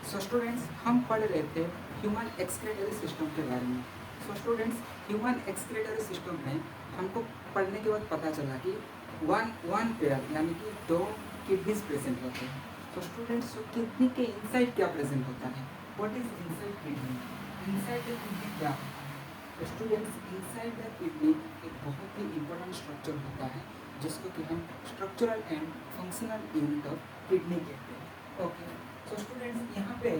So students हम पढ़ रहे थे ह्यूमन एक्सक्रीटरी सिस्टम के बारे में। So students human excretory system में हमको पढ़ने के बाद पता चला कि वन पेयर यानी कि दो किडनीज प्रेजेंट होते हैं। तो स्टूडेंट्स किडनी के इनसाइड क्या प्रेजेंट होता है? What is inside kidney? Inside the kidney क्या होता है? तो स्टूडेंट्स इनसाइड द किडनी एक बहुत ही इंपॉर्टेंट स्ट्रक्चर होता है जिसको कि हम structural and functional unit of kidney कहते हैं। ओके, सो स्टूडेंट्स यहाँ पे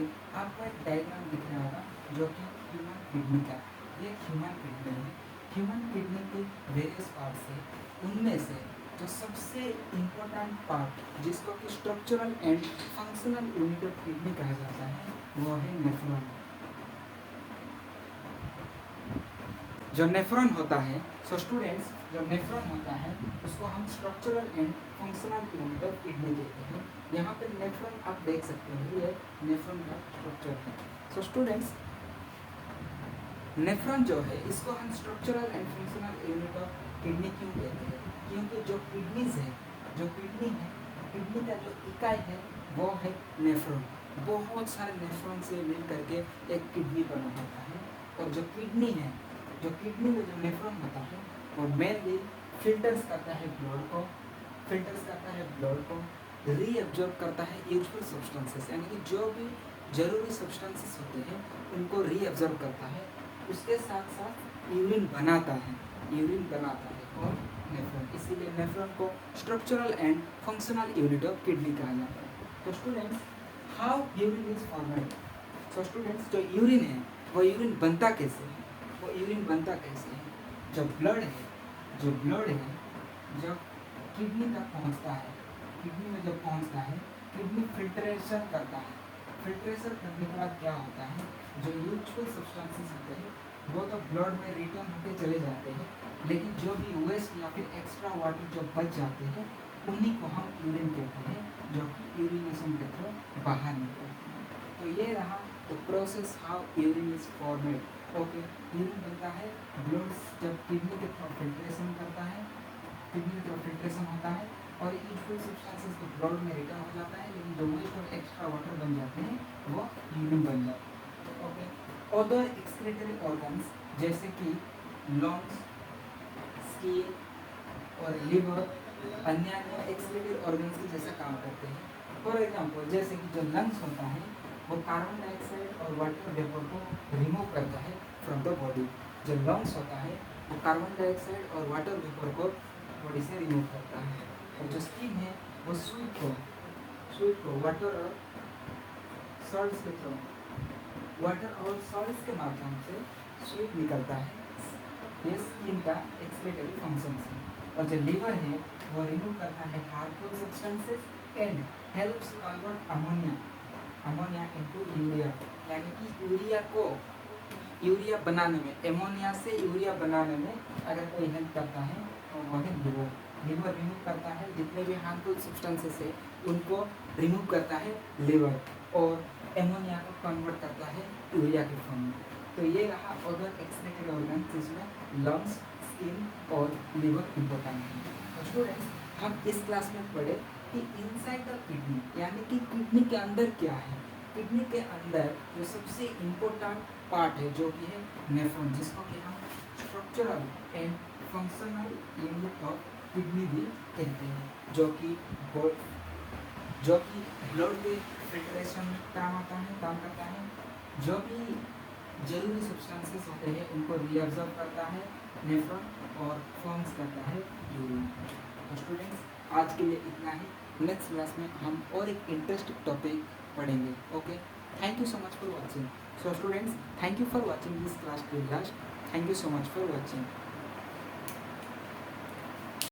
आपको एक डायग्राम दिख रहा होगा जो कि ह्यूमन किडनी का, ये ह्यूमन किडनी है। ह्यूमन किडनी के वेरियस पार्ट्स है, उनमें से जो सबसे इम्पोर्टेंट पार्ट जिसको कि structural and functional unit of kidney कहा जाता है वो है नेफ्रॉन। जो नेफ्रॉन होता है, सो स्टूडेंट्स जो नेफ्रॉन होता है उसको हम structural and functional unit of kidney कहते हैं। यहाँ पे नेफ्रॉन आप देख सकते हैं, ये नेफ्रॉन का स्ट्रक्चर है। सो स्टूडेंट्स नेफ्रॉन जो है इसको हम structural and functional unit of kidney क्यों कहते हैं? क्योंकि जो किडनीज है, जो किडनी है, किडनी का जो इकाई है वो है नेफ्रॉन। बहुत सारे नेफ्रॉन से मिल करके एक किडनी बना होता है। और जो किडनी है, जो किडनी में जो नेफ्रॉन होता है वो मेनली फिल्टर्स करता है ब्लड को, फिल्टर्स करता है ब्लड को, रीअब्जॉर्ब करता है यूजफुल सब्सटेंसेस, यानी कि जो भी जरूरी सब्सटेंसेस होते हैं उनको रीअब्जॉर्ब करता है। उसके साथ साथ यूरिन बनाता है, यूरिन बनाता है और नेफ्रॉन, इसीलिए नेफ्रॉन को structural and functional unit of kidney कहा जाता है। तो students how urine is formed? So students जो यूरिन है वो यूरिन बनता कैसे है? वो यूरिन बनता कैसे है? जो ब्लड है, जो ब्लड है जब किडनी तक पहुंचता है, किडनी में जब पहुंचता है किडनी फिल्ट्रेशन करता है। फिल्ट्रेशन करने के बाद क्या होता है, जो यूजफुल सब्सटेंसेस होते हैं वो तो ब्लड में रिटर्न होते चले जाते हैं, लेकिन जो भी वेस्ट या फिर एक्स्ट्रा वाटर जो बच जाते हैं उन्हीं को हम यूरिन कहते हैं, जो कि यूरिनेशन के थ्रू बाहर निकलते हैं। तो ये रहा the process how urine is formed. Okay, urine बनता है, ब्लड जब किडनी के थ्रू फिल्ट्रेशन करता है, किडनी के थ्रू फिल्ट्रेशन होता है और यूजफुल सब्सटेंसेस तो ब्लड में रिटर्न हो जाता है, लेकिन जो वेस्ट और एक्स्ट्रा वाटर बन जाते हैं वो यूरिन बन जाते हैं। ओके, अदर एक्सक्रीटरी ऑर्गन्स जैसे कि लंग्स, स्किन और लिवर अन्य एक्सक्रीटरी ऑर्गन्स की जैसा काम करते हैं। फॉर एग्जांपल जैसे कि जो लंग्स होता है वो कार्बन डाइऑक्साइड और वाटर वेपर को रिमूव करता है फ्रॉम द बॉडी। जो लंग्स होता है वो कार्बन डाइऑक्साइड और वाटर वेपर को बॉडी से रिमूव करता है। और जो स्किन है वो स्वीट को वाटर और सॉल्ट्स के थ्रू, वाटर और सॉल्ट्स के माध्यम से स्वीट निकलता है। ये स्किन का एक्सक्रीटरी फंक्शन है। और जो लीवर है वो रिमूव करता है harmful substances and helps convert ammonia into urea, यानी कि यूरिया बनाने में, एमोनिया से यूरिया बनाने में अगर कोई हेल्प करता है तो वो है लीवर। लीवर रिमूव करता है जितने भी हार्मफुल सब्सटेंसेस है उनको रिमूव करता है लीवर, और एमोनिया को कन्वर्ट करता है यूरिया के फॉर्म में। तो ये रहा अदर एक्सक्रीटरी ऑर्गन जिसमें लंग्स, स्किन और लिवर इम्पोर्टेंट है। तो स्टूडेंट्स हम इस क्लास में पढ़े कि इनसाइड द किडनी यानी कि किडनी के अंदर क्या है। किडनी के अंदर जो सबसे इम्पोर्टेंट पार्ट है जो कि है नेफ्रॉन, जिसको कि हम structural and functional unit of kidney भी कहते हैं, जो कि ब्लड के फिल्ट्रेशन में काम करता है। जो भी जरूरी सब्सटेंसेस होते हैं उनको रीअब्जॉर्ब करता है नेफ्रॉन और फॉर्म्स करता है यूरिन। तो स्टूडेंट्स आज के लिए इतना ही। नेक्स्ट क्लास में हम और एक इंटरेस्टिंग टॉपिक पढ़ेंगे। Okay, thank you so much for watching. So students thank you for watching this class till last. Thank you so much for watching.